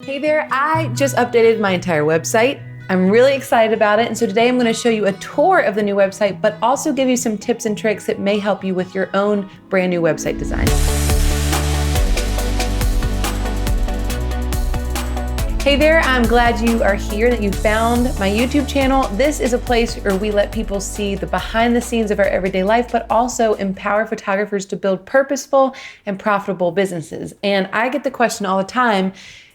Hey there, I just updated my entire website. I'm really excited about it, and so today I'm going to show you a tour of the new website, but also give you some tips and tricks that may help you with your own brand new website design. Hey there, I'm glad you are here, that you found my YouTube channel. This is a place where we let people see the behind the scenes of our everyday life, but also empower photographers to build purposeful and profitable businesses. And I get the question all the time,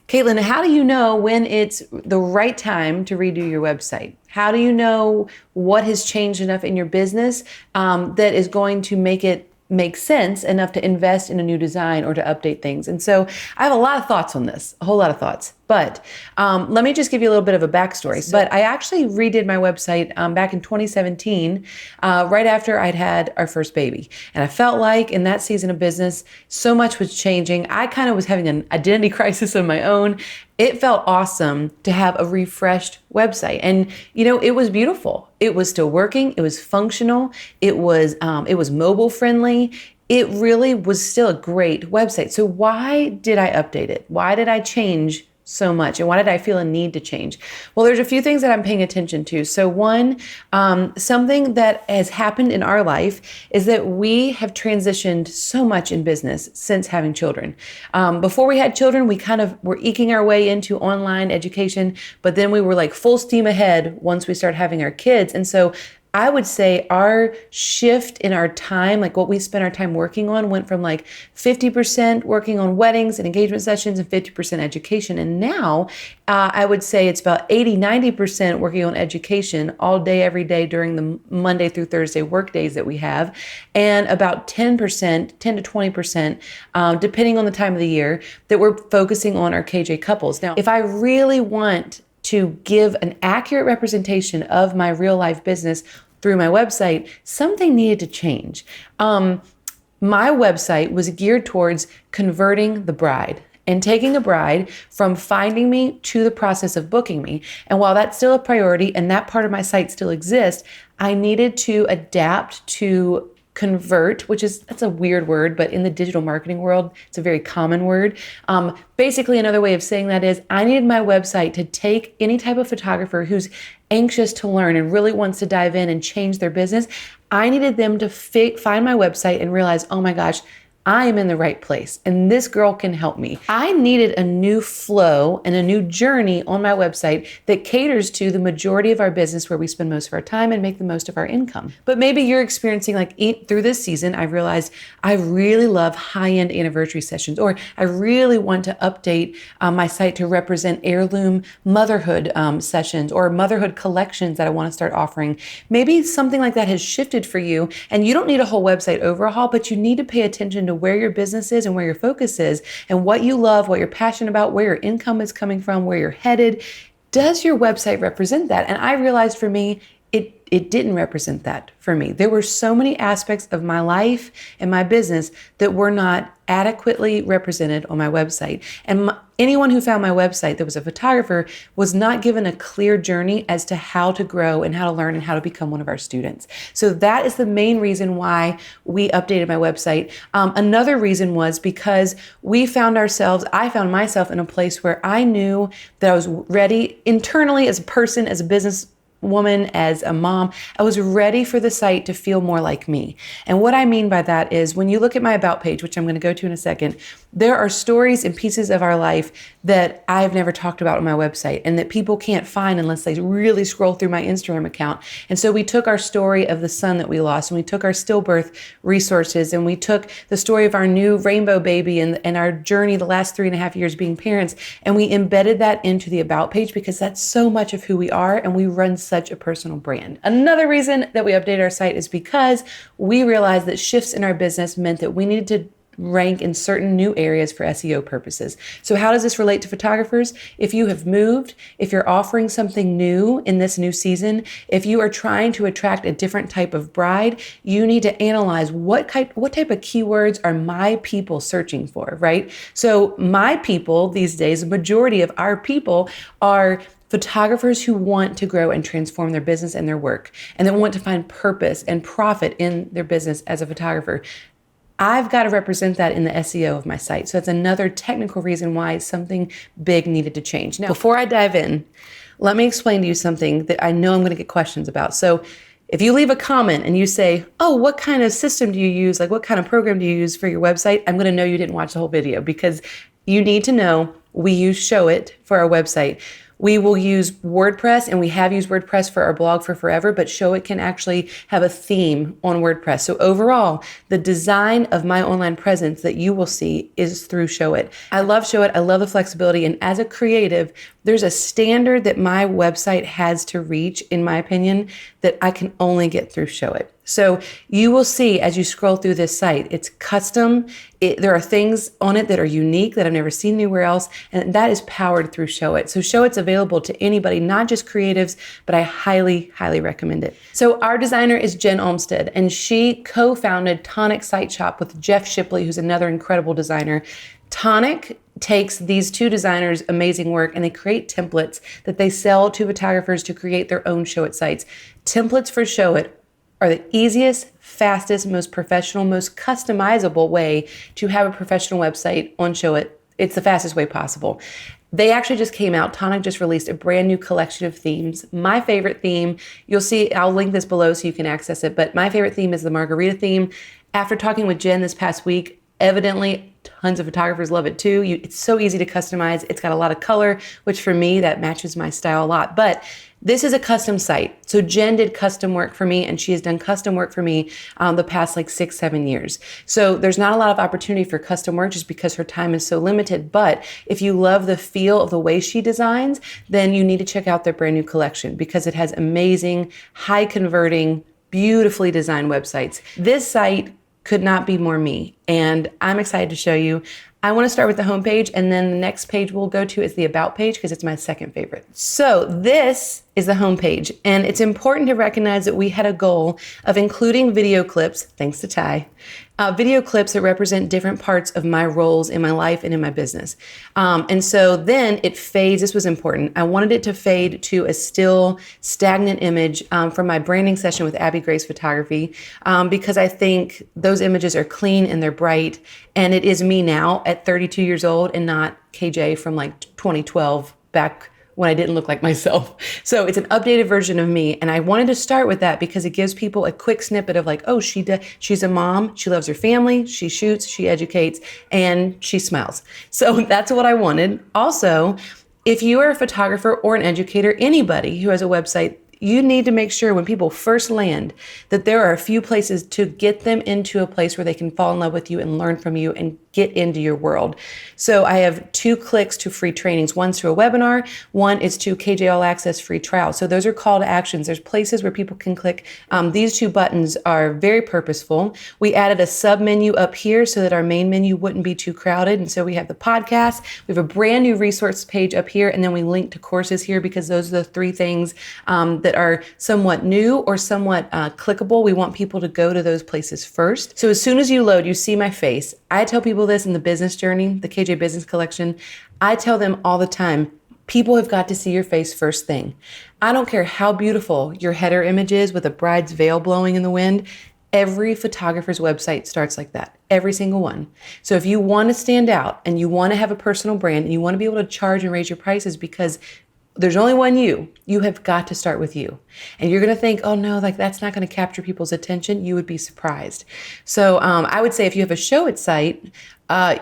Katelyn, how do you know when it's the right time to redo your website? How do you know what has changed enough in your business that is going to make it make sense enough to invest in a new design or to update things? And so I have a lot of thoughts on this, a whole lot of thoughts. But let me just give you a little bit of a backstory. But I actually redid my website back in 2017, right after I'd had our first baby. And I felt like in that season of business, so much was changing. I kind of was having an identity crisis of my own. It felt awesome to have a refreshed website. And, you know, it was beautiful. It was still working. It was functional. It was mobile friendly. It really was still a great website. So why did I update it? Why did I change so much? And why did I feel a need to change? Well, there's a few things that I'm paying attention to. So one, something that has happened in our life is that we have transitioned so much in business since having children. Before we had children, we kind of were eking our way into online education, but then we were like full steam ahead once we started having our kids. And so I would say our shift in our time, like what we spent our time working on, went from like 50% working on weddings and engagement sessions and 50% education. And now I would say it's about 80-90% working on education all day, every day during the Monday through Thursday work days that we have. And about 10%, 10 to 20%, depending on the time of the year, that we're focusing on our KJ couples. Now, if I really want to give an accurate representation of my real life business through my website, something needed to change. My website was geared towards converting the bride and taking a bride from finding me to the process of booking me. And while that's still a priority and that part of my site still exists, I needed to adapt to convert, that's a weird word, but in the digital marketing world, it's a very common word. Basically, another way of saying that is I needed my website to take any type of photographer who's anxious to learn and really wants to dive in and change their business. I needed them to find my website and realize, oh my gosh, I am in the right place and this girl can help me. I needed a new flow and a new journey on my website that caters to the majority of our business where we spend most of our time and make the most of our income. But maybe you're experiencing through this season, I realized I really love high-end anniversary sessions, or I really want to update my site to represent heirloom motherhood sessions or motherhood collections that I want to start offering. Maybe something like that has shifted for you and you don't need a whole website overhaul, but you need to pay attention to where your business is and where your focus is and what you love, what you're passionate about, where your income is coming from, where you're headed. Does your website represent that? And I realized for me, it didn't represent that for me. There were so many aspects of my life and my business that were not adequately represented on my website. And anyone who found my website that was a photographer was not given a clear journey as to how to grow and how to learn and how to become one of our students. So that is the main reason why we updated my website. Another reason was because I found myself in a place where I knew that I was ready internally as a person, as a business woman, as a mom. I was ready for the site to feel more like me. And what I mean by that is when you look at my about page, which I'm going to go to in a second, there are stories and pieces of our life that I've never talked about on my website and that people can't find unless they really scroll through my Instagram account. And so we took our story of the son that we lost, and we took our stillbirth resources, and we took the story of our new rainbow baby and our journey the last 3.5 years being parents, and we embedded that into the about page because that's so much of who we are, and we run such a personal brand. Another reason that we updated our site is because we realized that shifts in our business meant that we needed to rank in certain new areas for SEO purposes. So how does this relate to photographers? If you have moved, if you're offering something new in this new season, if you are trying to attract a different type of bride, you need to analyze what type of keywords are my people searching for, right? So my people these days, the majority of our people are photographers who want to grow and transform their business and their work, and that want to find purpose and profit in their business as a photographer. I've got to represent that in the SEO of my site. So it's another technical reason why something big needed to change. Now, before I dive in, let me explain to you something that I know I'm going to get questions about. So if you leave a comment and you say, oh, what kind of system do you use? Like, what kind of program do you use for your website? I'm going to know you didn't watch the whole video, because you need to know we use Showit for our website. We will use WordPress, and we have used WordPress for our blog for forever, but Showit can actually have a theme on WordPress. So overall, the design of my online presence that you will see is through Showit. I love Showit. I love the flexibility. And as a creative, there's a standard that my website has to reach, in my opinion, that I can only get through Showit. So you will see as you scroll through this site, it's custom. There are things on it that are unique that I've never seen anywhere else, and that is powered through Showit. So Showit's available to anybody, not just creatives, but I highly, highly recommend it. So our designer is Jen Olmsted, and she co-founded Tonic Site Shop with Jeff Shipley, who's another incredible designer. Tonic takes these two designers' amazing work and they create templates that they sell to photographers to create their own Showit sites. Templates for Showit are the easiest, fastest, most professional, most customizable way to have a professional website on Showit. It's the fastest way possible. They actually just came out. Tonic just released a brand new collection of themes. My favorite theme, you'll see, I'll link this below so you can access it, but my favorite theme is the margarita theme. After talking with Jen this past week, evidently tons of photographers love it too. It's so easy to customize. It's got a lot of color, which for me, that matches my style a lot. But this is a custom site. So Jen did custom work for me, and she has done custom work for me the past like 6-7 years. So there's not a lot of opportunity for custom work just because her time is so limited. But if you love the feel of the way she designs, then you need to check out their brand new collection because it has amazing, high converting, beautifully designed websites. This site could not be more me, and I'm excited to show you. I want to start with the homepage, and then the next page we'll go to is the About page because it's my second favorite. So this is the homepage, and it's important to recognize that we had a goal of including video clips, thanks to Ty, video clips that represent different parts of my roles in my life and in my business. And so then it fades. This was important. I wanted it to fade to a still stagnant image from my branding session with Abby Grace Photography because I think those images are clean and they're bright. And it is me now at 32 years old and not KJ from like 2012 back when I didn't look like myself. So it's an updated version of me. And I wanted to start with that because it gives people a quick snippet of like, oh, she's a mom. She loves her family. She shoots, she educates, and she smiles. So that's what I wanted. Also, if you are a photographer or an educator, anybody who has a website, you need to make sure when people first land that there are a few places to get them into a place where they can fall in love with you and learn from you and get into your world. So I have 2 clicks to free trainings. One's to a webinar, one is to KJ All Access free trial. So those are call to actions. There's places where people can click. These 2 buttons are very purposeful. We added a sub menu up here so that our main menu wouldn't be too crowded. And so we have the podcast, we have a brand new resource page up here, and then we link to courses here because those are the 3 things that are somewhat new or somewhat clickable. We want people to go to those places first. So as soon as you load, you see my face. I tell people this in the business journey, the KJ Business Collection. I tell them all the time, people have got to see your face first thing. I don't care how beautiful your header image is with a bride's veil blowing in the wind. Every photographer's website starts like that, every single one. So if you want to stand out and you want to have a personal brand and you want to be able to charge and raise your prices because there's only one you have got to start with you. And you're going to think, oh no, like that's not going to capture people's attention. You would be surprised. So I would say if you have a Showit site,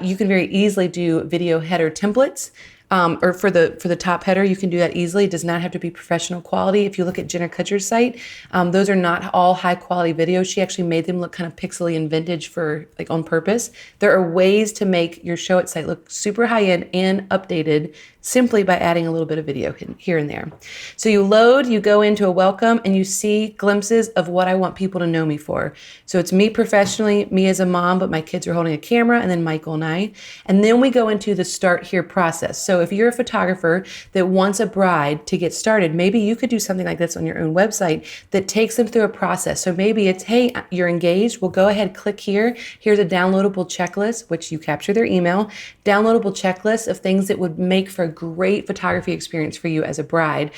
you can very easily do video header templates. Or for the top header, you can do that easily. It does not have to be professional quality. If you look at Jenna Kutcher's site, those are not all high quality videos. She actually made them look kind of pixely and vintage for like on purpose. There are ways to make your Showit site look super high end and updated simply by adding a little bit of video here and there. So you load, you go into a welcome, and you see glimpses of what I want people to know me for. So it's me professionally, me as a mom, but my kids are holding a camera, and then Michael and I. And then we go into the start here process. So So if you're a photographer that wants a bride to get started, maybe you could do something like this on your own website that takes them through a process. So maybe it's, hey, you're engaged. Well, go ahead, click here. Here's a downloadable checklist, which you capture their email, downloadable checklist of things that would make for a great photography experience for you as a bride,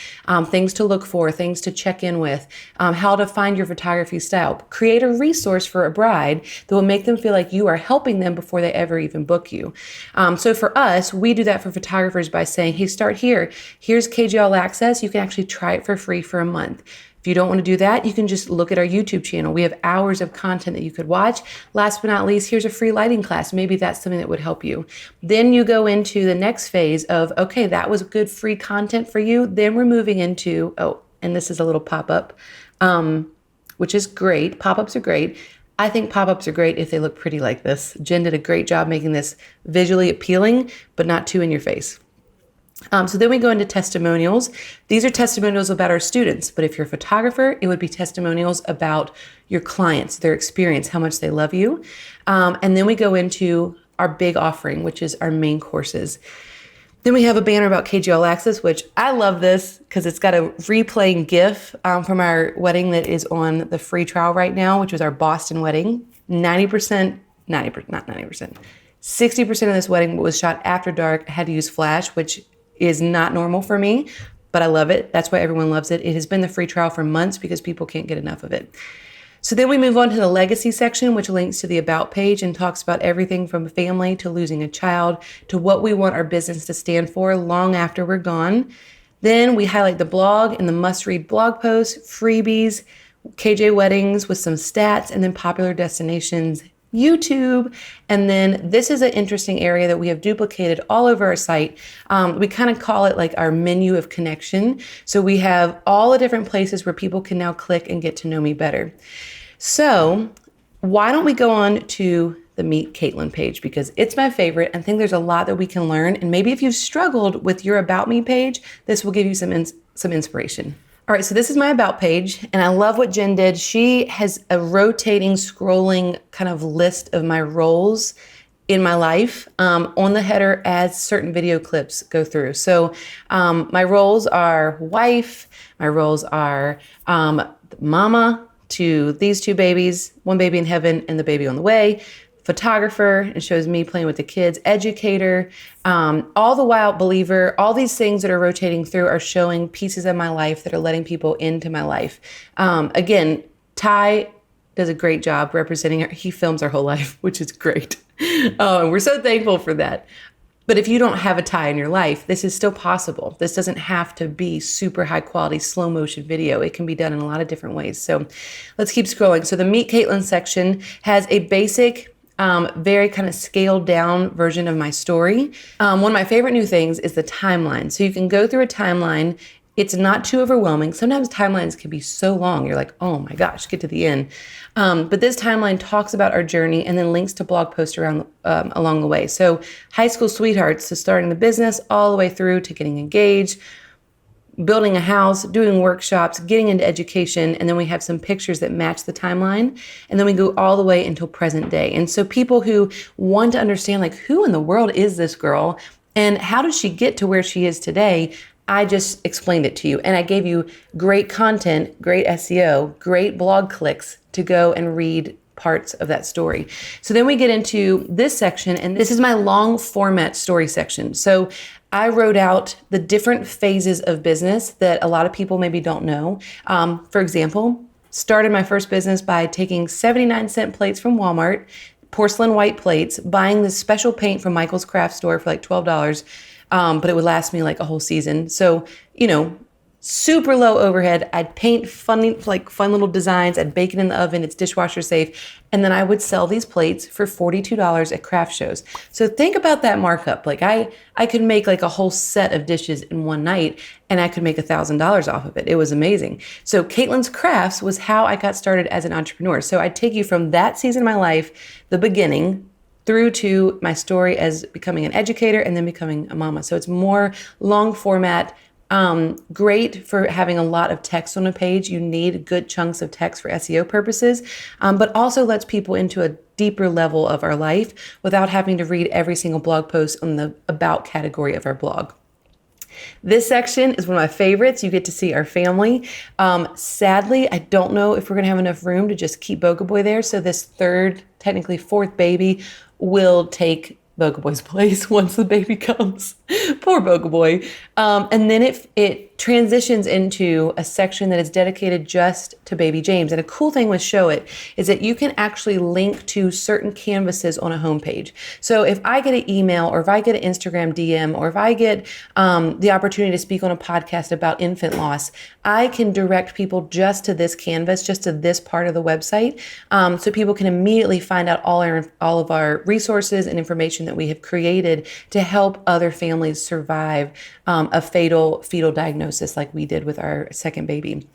things to look for, things to check in with, how to find your photography style. Create a resource for a bride that will make them feel like you are helping them before they ever even book you. So for us, we do that for photographers by saying, hey, start here. Here's KJ All Access. You can actually try it for free for a month. If you don't want to do that, you can just look at our YouTube channel. We have hours of content that you could watch. Last but not least, here's a free lighting class. Maybe that's something that would help you. Then you go into the next phase of, okay, that was good free content for you. Then we're moving into, oh, and this is a little pop-up, which is great. Pop-ups are great. I think pop-ups are great if they look pretty like this. Jen did a great job making this visually appealing, but not too in your face. So then we go into testimonials. These are testimonials about our students, but if you're a photographer, it would be testimonials about your clients, their experience, how much they love you. And then we go into our big offering, which is our main courses. Then we have a banner about KJ All Access, which I love this because it's got a replaying GIF from our wedding that is on the free trial right now, which was our Boston wedding. 60% of this wedding was shot after dark. I had to use flash, which is not normal for me, but I love it. That's why everyone loves it. It has been the free trial for months because people can't get enough of it. So then we move on to the legacy section, which links to the about page and talks about everything from family to losing a child to what we want our business to stand for long after we're gone. Then we highlight the blog and the must-read blog posts, freebies, KJ weddings with some stats, and then popular destinations, YouTube. And then this is an interesting area that we have duplicated all over our site. We kind of call it like our menu of connection. So we have all the different places where people can now click and get to know me better. So why don't we go on to the Meet Katelyn page, because it's my favorite. I think there's a lot that we can learn. And maybe if you've struggled with your About Me page, this will give you some inspiration. All right, so this is my About page, and I love what Jen did. She has a rotating, scrolling kind of list of my roles in my life on the header as certain video clips go through. So my roles are wife, my roles are mama to these two babies, one baby in heaven and the baby on the way, photographer, it shows me playing with the kids, educator, all the while believer. All these things that are rotating through are showing pieces of my life that are letting people into my life. Again, Ty does a great job representing her. He films our whole life, which is great. We're so thankful for that. But if you don't have a Ty in your life, this is still possible. This doesn't have to be super high quality, slow motion video. It can be done in a lot of different ways. So let's keep scrolling. So the Meet Katelyn section has a basic, very kind of scaled down version of my story. One of my favorite new things is the timeline. So you can go through a timeline. It's not too overwhelming. Sometimes timelines can be so long. You're like, oh my gosh, get to the end. But this timeline talks about our journey and then links to blog posts around along the way. So high school sweethearts, so starting the business all the way through to getting engaged, building a house, doing workshops, getting into education, and then we have some pictures that match the timeline, and then we go all the way until present day. And so people who want to understand, like, who in the world is this girl, and how did she get to where she is today, I just explained it to you, and I gave you great content, great SEO, great blog clicks to go and read parts of that story. So then we get into this section, and this is my long format story section. So I wrote out the different phases of business that a lot of people maybe don't know. For example, started my first business by taking 79-cent plates from Walmart, porcelain white plates, buying this special paint from Michael's craft store for like $12, but it would last me like a whole season. So, super low overhead. I'd paint fun little designs. I'd bake it in the oven. It's dishwasher safe. And then I would sell these plates for $42 at craft shows. So think about that markup. Like I could make like a whole set of dishes in one night, and I could make $1,000 off of it. It was amazing. So Katelyn's Crafts was how I got started as an entrepreneur. So I take you from that season of my life, the beginning, through to my story as becoming an educator and then becoming a mama. So it's more long format, Great for having a lot of text on a page. You need good chunks of text for SEO purposes, but also lets people into a deeper level of our life without having to read every single blog post on the about category of our blog. This section is one of my favorites. You get to see our family. Sadly, I don't know if we're going to have enough room to just keep Boga Boy there. So this third, technically fourth baby will take Boga Boy's place once the baby comes. Poor Boga Boy. And then it transitions into a section that is dedicated just to baby James. And a cool thing with Showit is that you can actually link to certain canvases on a homepage. So if I get an email, or if I get an Instagram DM, or if I get the opportunity to speak on a podcast about infant loss, I can direct people just to this canvas, just to this part of the website, so people can immediately find out all of our resources and information that we have created to help other families survive a fatal fetal diagnosis like we did with our second baby.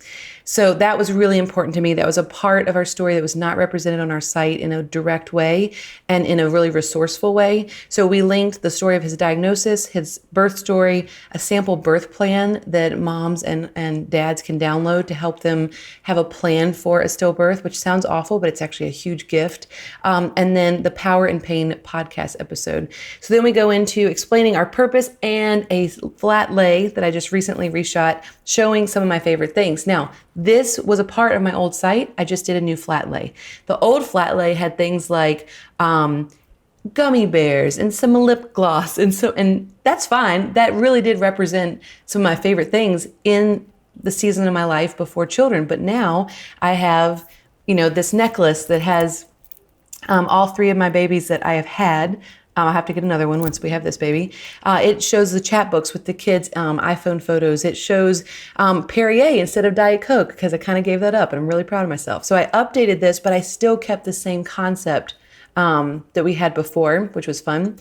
So that was really important to me. That was a part of our story that was not represented on our site in a direct way and in a really resourceful way. So we linked the story of his diagnosis, his birth story, a sample birth plan that moms and dads can download to help them have a plan for a stillbirth, which sounds awful, but it's actually a huge gift. And then the Power and Pain podcast episode. So then we go into explaining our purpose and a flat lay that I just recently reshot, showing some of my favorite things. Now, this was a part of my old site. I just did a new flat lay. The old flat lay had things like gummy bears and some lip gloss, and that's fine. That really did represent some of my favorite things in the season of my life before children. But now I have, this necklace that has all three of my babies that I have had. I'll have to get another one once we have this baby. It shows the chat books with the kids' iPhone photos. It shows Perrier instead of Diet Coke, because I kind of gave that up and I'm really proud of myself. So I updated this, but I still kept the same concept that we had before, which was fun.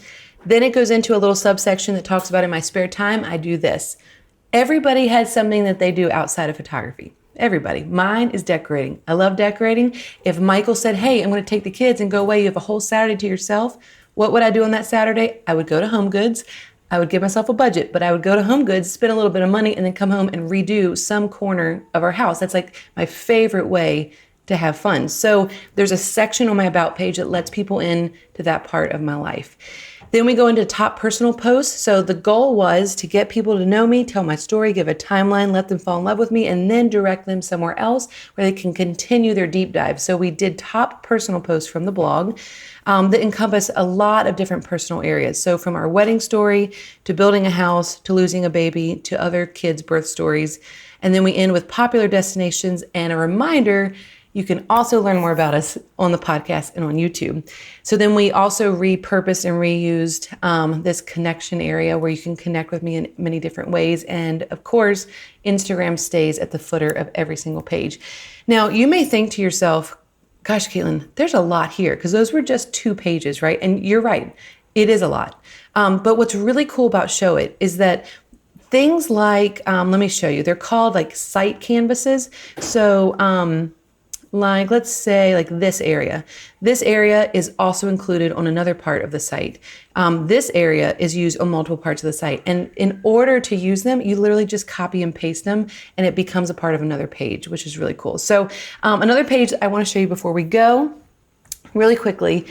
Then it goes into a little subsection that talks about in my spare time, I do this. Everybody has something that they do outside of photography. Everybody. Mine is decorating. I love decorating. If Michael said, hey, I'm going to take the kids and go away, you have a whole Saturday to yourself, what would I do on that Saturday? I would go to Home Goods. I would give myself a budget, but I would go to Home Goods, spend a little bit of money, and then come home and redo some corner of our house. That's like my favorite way to have fun. So there's a section on my About page that lets people in to that part of my life. Then we go into top personal posts. So the goal was to get people to know me, tell my story, give a timeline, let them fall in love with me, and then direct them somewhere else where they can continue their deep dive. So we did top personal posts from the blog that encompass a lot of different personal areas. So from our wedding story to building a house to losing a baby to other kids' birth stories. And then we end with popular destinations and a reminder you can also learn more about us on the podcast and on YouTube. So then we also repurposed and reused this connection area where you can connect with me in many different ways. And of course, Instagram stays at the footer of every single page. Now, you may think to yourself, gosh, Katelyn, there's a lot here, because those were just 2 pages, right? And you're right, it is a lot. But what's really cool about Showit is that things like, let me show you, they're called like site canvases. So, like, let's say like this area. This area is also included on another part of the site. This area is used on multiple parts of the site. And in order to use them, you literally just copy and paste them and it becomes a part of another page, which is really cool. So another page I want to show you before we go really quickly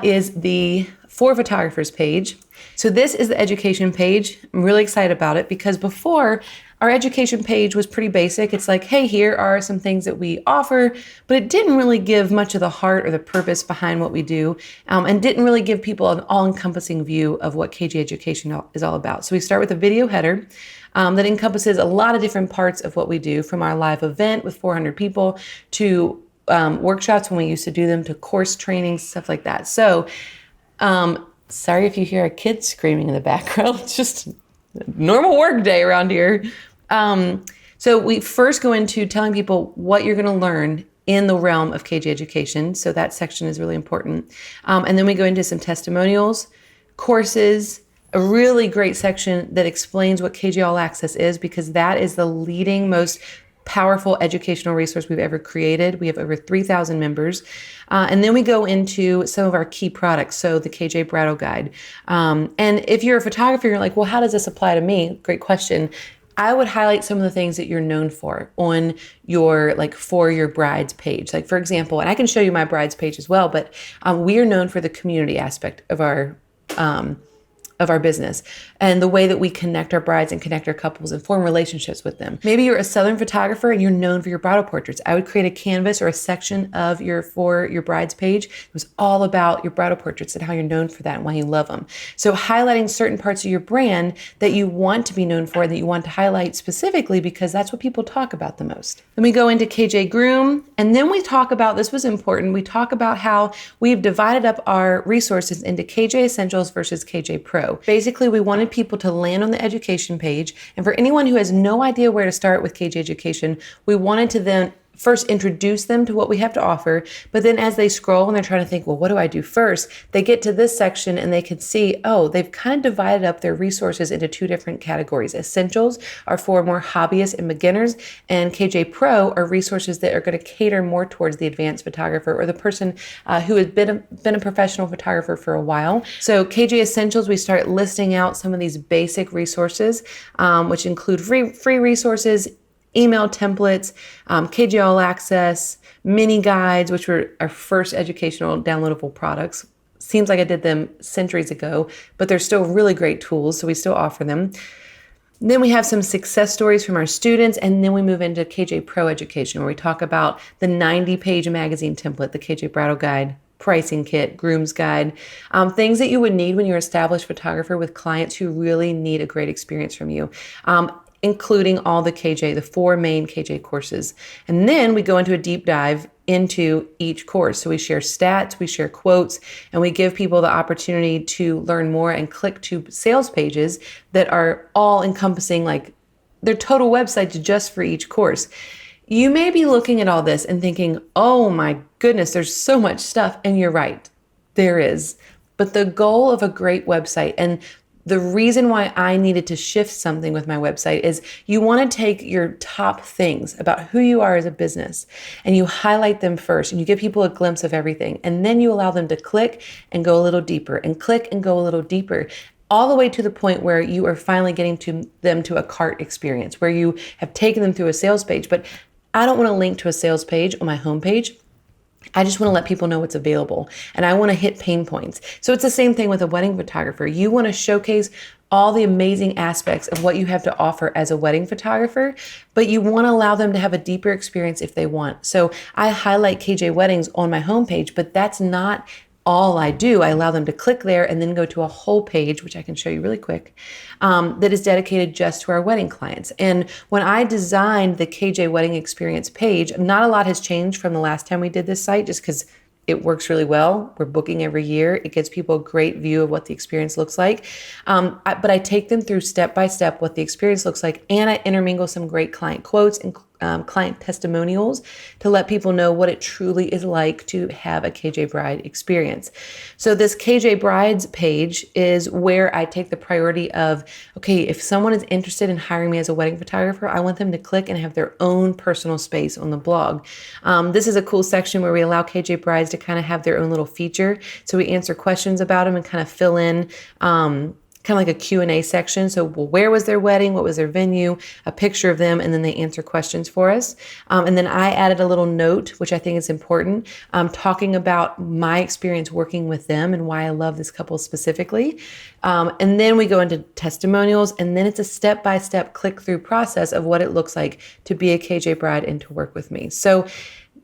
is the For Photographers page. So this is the education page. I'm really excited about it because before, our education page was pretty basic. It's like, hey, here are some things that we offer, but it didn't really give much of the heart or the purpose behind what we do, and didn't really give people an all-encompassing view of what KG Education is all about. So we start with a video header that encompasses a lot of different parts of what we do, from our live event with 400 people to workshops when we used to do them, to course trainings, stuff like that. So sorry if you hear a kid screaming in the background. It's just a normal work day around here. So we first go into telling people what you're going to learn in the realm of KG Education. So that section is really important. And then we go into some testimonials, courses, a really great section that explains what KG All Access is, because that is the leading, most powerful educational resource we've ever created. We have over 3,000 members. And then we go into some of our key products. So the KJ Bridal Guide. And if you're a photographer, you're like, well, how does this apply to me? Great question. I would highlight some of the things that you're known for on your, like, for your brides page. Like, for example, and I can show you my brides page as well, but we are known for the community aspect of our business and the way that we connect our brides and connect our couples and form relationships with them. Maybe you're a Southern photographer and you're known for your bridal portraits. I would create a canvas or a section of for your brides page. It was all about your bridal portraits and how you're known for that and why you love them. So highlighting certain parts of your brand that you want to be known for, that you want to highlight specifically because that's what people talk about the most. Then we go into KJ Groom, and then we talk about, this was important, we talk about how we've divided up our resources into KJ Essentials versus KJ Pro. Basically, we wanted people to land on the education page. And for anyone who has no idea where to start with KJ Education, we wanted to then first introduce them to what we have to offer. But then as they scroll and they're trying to think, well, what do I do first? They get to this section and they can see, oh, they've kind of divided up their resources into two different categories. Essentials are for more hobbyists and beginners, and KJ Pro are resources that are going to cater more towards the advanced photographer or the person who has been a professional photographer for a while. So KJ Essentials, we start listing out some of these basic resources, which include free resources, email templates, KJ All Access, mini guides, which were our first educational downloadable products. Seems like I did them centuries ago, but they're still really great tools, so we still offer them. Then we have some success stories from our students, and then we move into KJ Pro Education, where we talk about the 90-page magazine template, the KJ Bridal Guide, pricing kit, groom's guide, things that you would need when you're an established photographer with clients who really need a great experience from you. Including all the 4 main KJ courses. And then we go into a deep dive into each course. So we share stats, we share quotes, and we give people the opportunity to learn more and click to sales pages that are all encompassing, like, their total website just for each course. You may be looking at all this and thinking, oh my goodness, there's so much stuff. And you're right, there is. But the goal of a great website, and the reason why I needed to shift something with my website, is you want to take your top things about who you are as a business and you highlight them first, and you give people a glimpse of everything. And then you allow them to click and go a little deeper and click and go a little deeper, all the way to the point where you are finally getting them to a cart experience, where you have taken them through a sales page. But I don't want to link to a sales page on my homepage. I just want to let people know what's available, and I want to hit pain points. So it's the same thing with a wedding photographer. You want to showcase all the amazing aspects of what you have to offer as a wedding photographer, but you want to allow them to have a deeper experience if they want. So I highlight KJ Weddings on my homepage, but that's not all I do. I allow them to click there and then go to a whole page, which I can show you really quick, that is dedicated just to our wedding clients. And when I designed the KJ Wedding Experience page, not a lot has changed from the last time we did this site, just because it works really well. We're booking every year. It gives people a great view of what the experience looks like. But I take them through step by step what the experience looks like, and I intermingle some great client quotes and client testimonials to let people know what it truly is like to have a KJ Bride experience. So this KJ Brides page is where I take the priority of, okay, if someone is interested in hiring me as a wedding photographer, I want them to click and have their own personal space on the blog. This is a cool section where we allow KJ Brides to kind of have their own little feature. So we answer questions about them and kind of fill in kind of like a Q&A section. So, well, where was their wedding? What was their venue? A picture of them, and then they answer questions for us. And then I added a little note, which I think is important, talking about my experience working with them and why I love this couple specifically. And then we go into testimonials, and then it's a step-by-step click-through process of what it looks like to be a KJ Bride and to work with me. So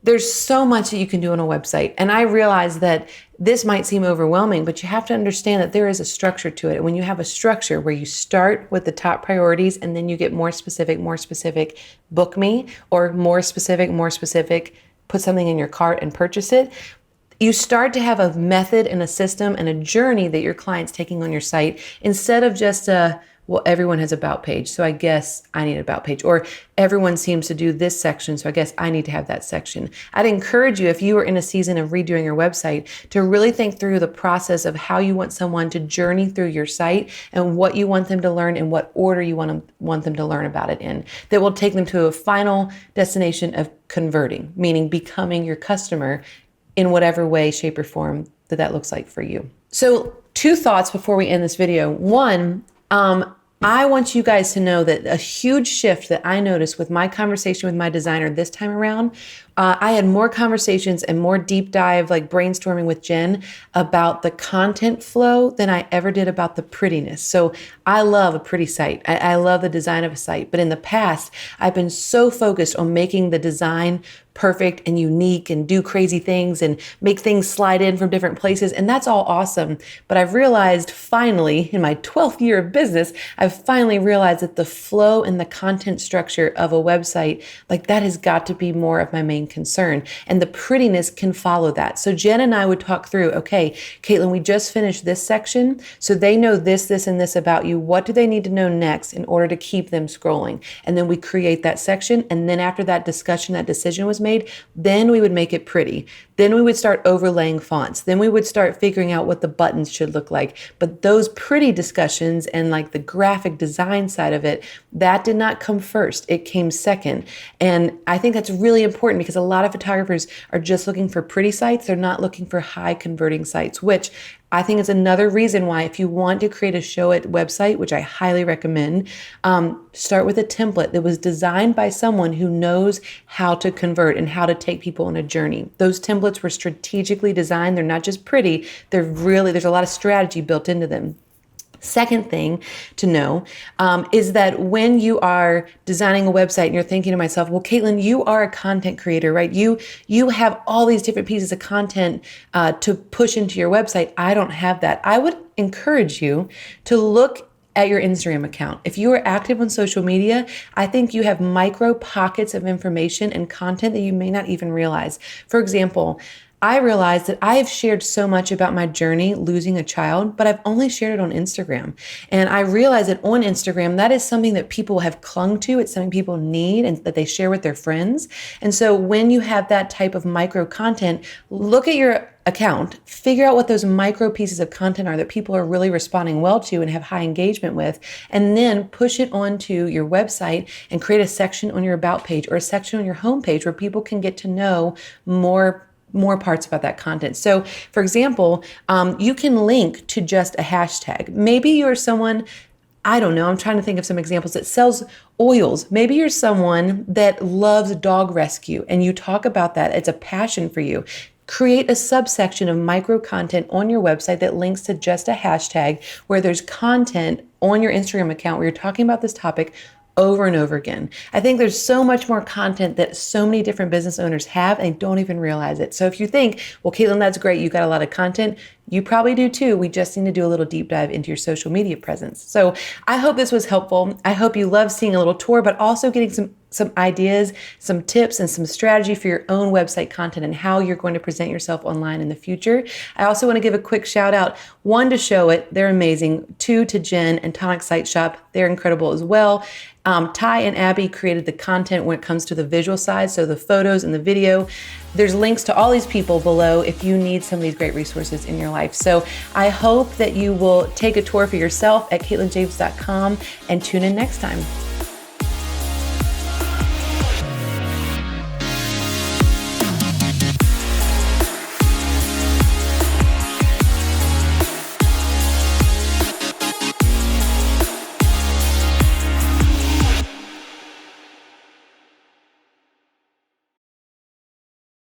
there's so much that you can do on a website. And I realize that this might seem overwhelming, but you have to understand that there is a structure to it. And when you have a structure where you start with the top priorities and then you get more specific, book me, or more specific, put something in your cart and purchase it, you start to have a method and a system and a journey that your client's taking on your site, instead of just well, everyone has about page, so I guess I need an about page. Or everyone seems to do this section, so I guess I need to have that section. I'd encourage you, if you are in a season of redoing your website, to really think through the process of how you want someone to journey through your site and what you want them to learn and what order you want them to learn about it in. That will take them to a final destination of converting, meaning becoming your customer in whatever way, shape, or form that looks like for you. So 2 thoughts before we end this video. One, I want you guys to know that a huge shift that I noticed with my conversation with my designer this time around, I had more conversations and more deep dive, like brainstorming with Jen about the content flow than I ever did about the prettiness. So I love a pretty site. I love the design of a site. But in the past, I've been so focused on making the design perfect and unique and do crazy things and make things slide in from different places. And that's all awesome. But I've realized finally, in my 12th year of business, I've finally realized that the flow and the content structure of a website, like that has got to be more of my main concern. And the prettiness can follow that. So Jen and I would talk through, okay, Katelyn, we just finished this section. So they know this, this, and this about you. What do they need to know next in order to keep them scrolling? And then we create that section. And then after that discussion, that decision was made, then we would make it pretty. Then we would start overlaying fonts. Then we would start figuring out what the buttons should look like. But those pretty discussions and like the graphic design side of it, that did not come first. It came second. And I think that's really important because a lot of photographers are just looking for pretty sites. They're not looking for high converting sites, which I think is another reason why if you want to create a Showit website, which I highly recommend, start with a template that was designed by someone who knows how to convert and how to take people on a journey. Those templates were strategically designed. They're not just pretty. There's a lot of strategy built into them. Second thing to know is that when you are designing a website and you're thinking to myself, well, Katelyn, you are a content creator, right? You have all these different pieces of content to push into your website. I don't have that. I would encourage you to look at your Instagram account. If you are active on social media, I think you have micro pockets of information and content that you may not even realize. For example, I realized that I have shared so much about my journey losing a child, but I've only shared it on Instagram. And I realized that on Instagram, that is something that people have clung to. It's something people need and that they share with their friends. And so when you have that type of micro content, look at your account, figure out what those micro pieces of content are that people are really responding well to and have high engagement with, and then push it onto your website and create a section on your about page or a section on your homepage where people can get to know more parts about that content. So for example, you can link to just a hashtag. Maybe you're someone, I don't know, I'm trying to think of some examples that sells oils. Maybe you're someone that loves dog rescue and you talk about that. It's a passion for you. Create a subsection of micro content on your website that links to just a hashtag where there's content on your Instagram account where you're talking about this topic over and over again. I think there's so much more content that so many different business owners have and don't even realize it. So if you think, well, Katelyn, that's great, you got a lot of content, you probably do too. We just need to do a little deep dive into your social media presence. So I hope this was helpful. I hope you love seeing a little tour, but also getting some ideas, some tips, and some strategy for your own website content and how you're going to present yourself online in the future. I also want to give a quick shout out, 1 to Showit, they're amazing, 2 to Jen and Tonic Site Shop, they're incredible as well. Ty and Abby created the content when it comes to the visual side, so the photos and the video. There's links to all these people below if you need some of these great resources in your life. So I hope that you will take a tour for yourself at KatelynJames.com and tune in next time.